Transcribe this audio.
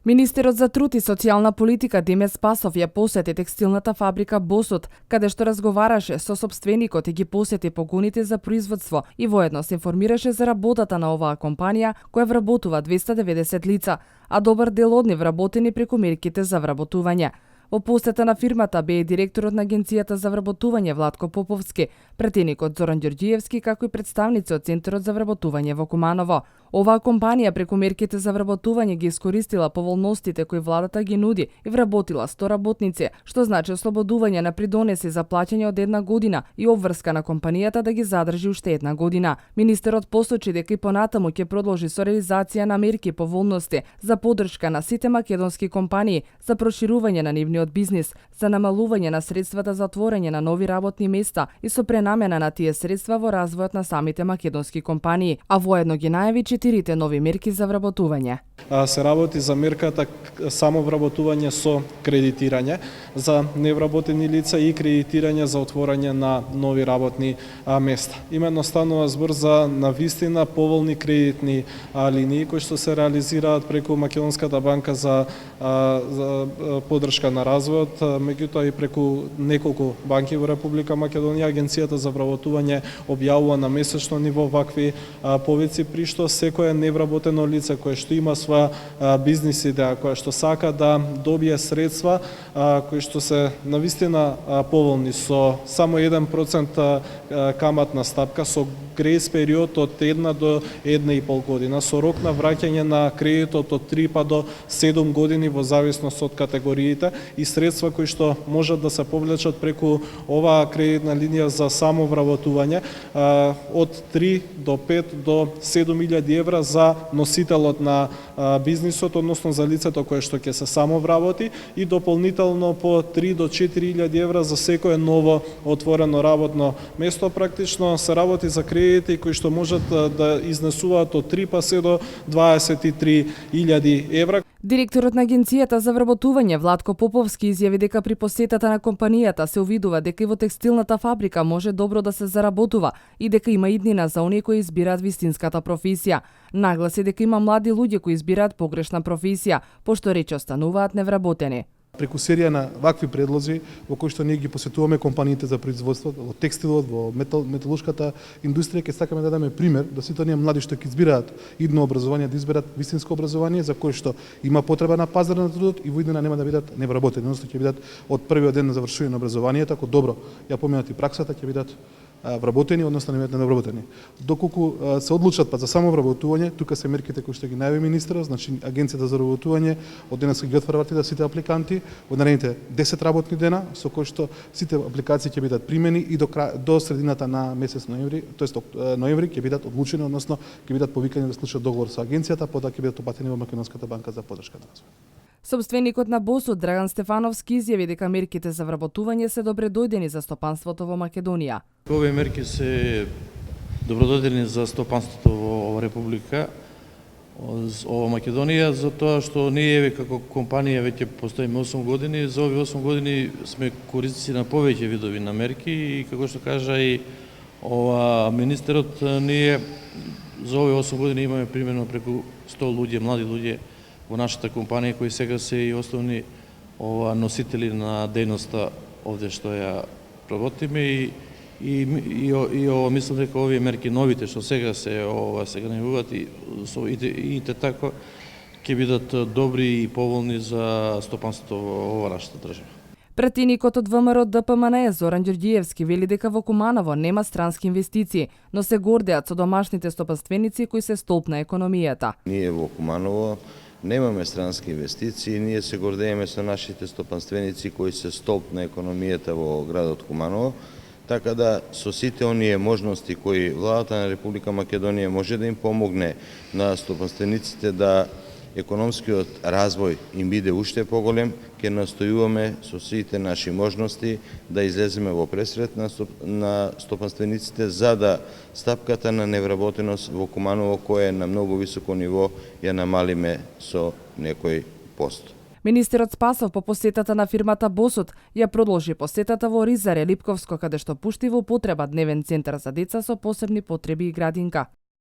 Министерот за труд и социјална политика Демет Спасов ја посети текстилната фабрика Босот, каде што разговараше со сопственикот и ги посети погоните за производство и воедно се информираше за работата на оваа компанија која вработува 290 лица, а добар дел од нив вработени преку мерките за вработување. Во посета на фирмата бе и директорот на Агенцијата за вработување Владко Поповски, претеникот Зоран Ѓорѓиевски, како и представници од Центарот за вработување во Куманово. Оваа компанија преку мерките за вработување ги искористила поволностите кои владата ги нуди и вработила 100 работници, што значи ослободување на придонеси за плаќање од 1 година и обврска на компанијата да ги задржи уште 1 година. Министерот посочи дека и понатаму ќе продолжи со реализација на мерки поволности за поддршка на сите македонски компании за проширување на нивниот бизнис, за намалување на средствата за отворање на нови работни места и со пренамена на тие средства во развојот на самите македонски компании, а воедно ги најави 4 нови мерки за вработување. Се работи за мерката само вработување со кредитирање за невработени лица и кредитирање за отворање на нови работни места. Именно станува збор за навистина поволни кредитни линии кои што се реализираат преку Македонската банка за поддршка на развојот, меѓутоа и преку неколку банки во Република Македонија. Агенцијата за вработување објавува на месечно ниво вакви повици при што секое невработено лице кое што има своја бизнис идеја, која што сака да добие средства кои што се навистина поволни со само 1% каматна стапка, со грејс период од 1 до 1,5 година, со рок на враќање на кредитот од 3 па до 7 години во зависност од категориите и средства кои што можат да се повлечат преку оваа кредитна линија за само вработување од 3 до 5 до 7.000 евра за носителот на бизнисот, односно за лицето кое што ќе се само вработи и дополнително по 3 до 4.000 евра за секое ново отворено работно место. Практично се работи за кредити кои што можат да изнесуваат од 3 па се до 23.000 евра. Директорот на Агенцијата за вработување Владко Поповски изјави дека при посетата на компанијата се увидува дека и во текстилната фабрика може добро да се заработува и дека има иднина за оние кои избираат вистинската професија. Нагласи дека има млади луѓе кои избираат погрешна професија, пошто рече остануваат невработени. Преку серија на вакви предлози во кои што ние ги посетуваме компаниите за производство, во текстилот, во металушката индустрија, ќе сакаме да дадеме пример да сите оние млади што ќе избираат идно образование, да изберат вистинско образование за кое што има потреба на пазар на трудот и во иднина нема да бидат невработени, односно ќе бидат од првиот ден на завршување на образованието, ако добро ја поминат и праксата, ќе бидат вработени, односно невработени. Доколку се одлучат за само вработување, тука се мерките кои што ги најави министерот, значи Агенцијата за вработување од денес ги отвара вратите сите апликанти во наредните 10 работни дена, со кои што сите апликации ќе бидат примени и до средината на месец ноември, тоест ноември ќе бидат одлучени, односно ќе бидат повикани да склучат договор со агенцијата, потоа ќе бидат опатени во Македонската банка за поддршка на развој. Собственикот на Босот Драган Стефановски изјави дека мерките за вработување се добредојдени за стопанството во Македонија. Овие мерки се добродојдени за стопанството во Република Македонија, затоа што ние како компанија веќе постоиме 8 години, за овие 8 години сме корисници на повеќе видови на мерки и како што кажа и министерот, ние за овие 8 години имаме примерно преку 100 луѓе, млади луѓе во нашата компанија кои сега се и основни носители на дејноста овде што ја работиме и мислам дека овие мерки новите што сега се најавуваат и така ќе бидат добри и поволни за стопанството во нашата држава. Претеникот од ВМРО ДПМН Зоран Ѓорѓиевски вели дека во Куманово нема странски инвестиции, но се гордеат со домашните стопанственици кои се столб на економијата. Ние во Куманово немаме странски инвестиции, ние се гордееме со нашите стопанственици кои се столб на економијата во градот Куманово, така да со сите оние можности кои владата на Република Македонија може да им помогне на стопанствениците да економскиот развој им биде уште поголем, ќе настојуваме со сите наши можности да излеземе во пресред на стопанствениците за да стапката на невработеност во Куманово, која е на многу високо ниво, ја намалиме со некој пост. Министерот Спасов по посетата на фирмата Босот ја продолжи посетата во Ризаре, Липковско, каде што пушти во употреба дневен центар за деца со посебни потреби и градинка.